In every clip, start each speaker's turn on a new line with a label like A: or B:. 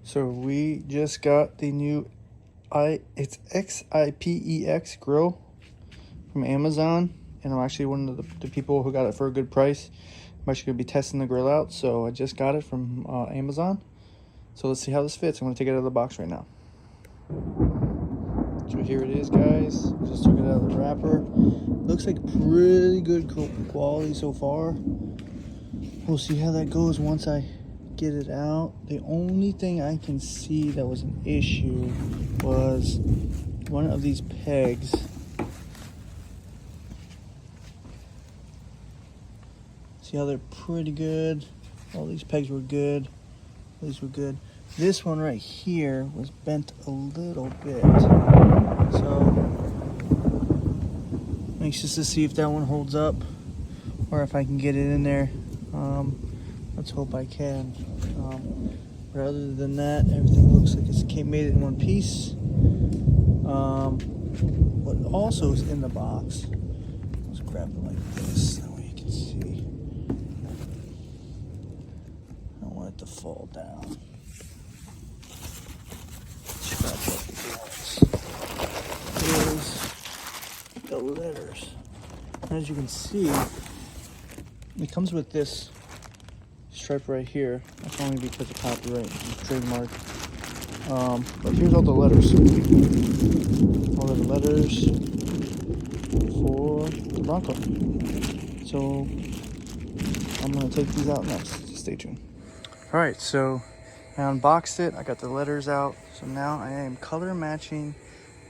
A: So we just got the new it's Xipex Grille from Amazon, and I'm actually one of the people who got it for a good price. I'm actually going to be testing the grill out, so I just got it from Amazon. So let's see how this fits. I'm going to take it out of the box right now. So here it is, guys. I just took it out of the wrapper. Looks like pretty good quality so far. We'll see how that goes once I get it out. The only thing I can see that was an issue was one of these pegs. See how they're pretty good? All these pegs were good. These were good. This one right here was bent a little bit. So, anxious to see if that one holds up or if I can get it in there. Let's hope I can. But other than that, everything looks like it's made it in one piece. What also is in the box, let's grab it like this, that way you can see. I don't want it to fall down. Scratch up the bolts. Here's the letters. As you can see, it comes with this stripe right here. That's only because of copyright and trademark. But here's all the letters. All of the letters for the Bronco. So I'm gonna take these out next. Just stay tuned. All right, so I unboxed it. I got the letters out. So now I am color matching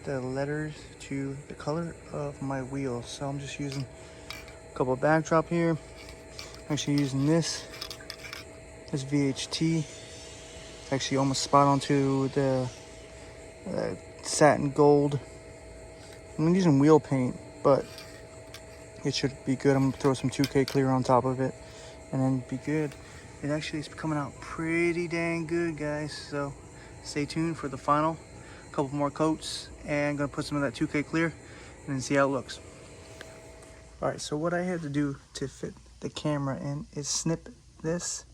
A: the letters to the color of my wheels. So I'm just using a couple of backdrop here. I'm actually using this VHT. It's actually almost spot on to the satin gold. I'm using wheel paint, but it should be good. I'm gonna throw some 2K clear on top of it and then be good. It actually is coming out pretty dang good, guys. So stay tuned for the final couple more coats, and I'm gonna put some of that 2K clear and then see how it looks. All right, so what I had to do to fit the camera in is snip this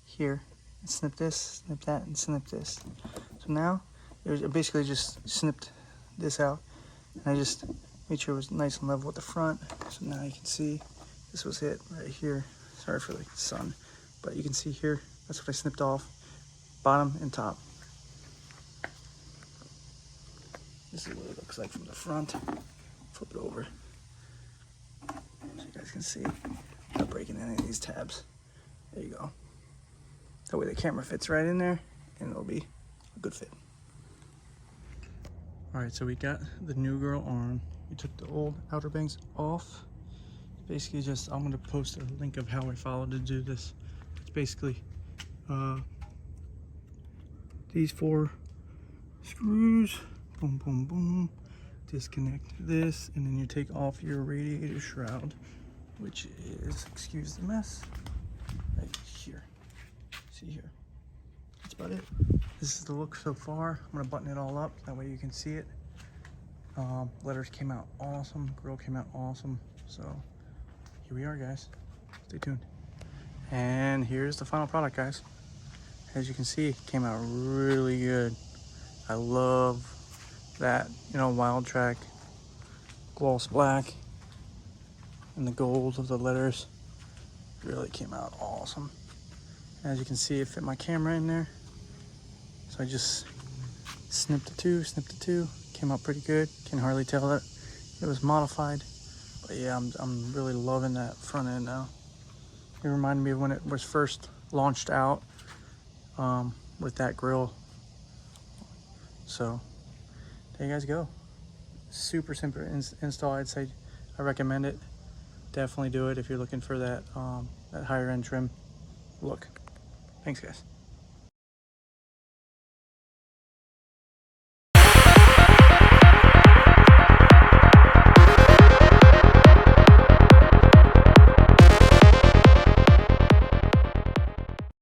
A: here, and snip this, snip that, and snip this. So now I basically just snipped this out, and I just made sure it was nice and level with the front. So now you can see this was it right here. Sorry for the sun, but you can see here, that's what I snipped off, bottom and top. This is what it looks like from the front. Flip it over so you guys can see. Not breaking any of these tabs. There you go. That way the camera fits right in there and it'll be a good fit. All right, so we got the new girl on. We took the old Outerbanks off. Basically just, I'm gonna post a link of how I followed to do this. It's basically these 4 screws, boom, boom, boom. Disconnect this, and then you take off your radiator shroud, which is, excuse the mess, right here. See here. That's about it. This is the look so far. I'm gonna button it all up, that way you can see it. Letters came out awesome. Grill came out awesome. So here we are, guys. Stay tuned. And here's the final product, guys. As you can see, it came out really good. I love that, you know, WILDTRAK gloss black and the gold of the letters. Really came out awesome. As you can see, it fit my camera in there. So I just snipped the two, came out pretty good. Can hardly tell that it was modified. But yeah, I'm really loving that front end now. It reminded me of when it was first launched out with that grill. So there you guys go. Super simple install. I'd say I recommend it. Definitely do it if you're looking for that that higher end trim look. Thanks, guys.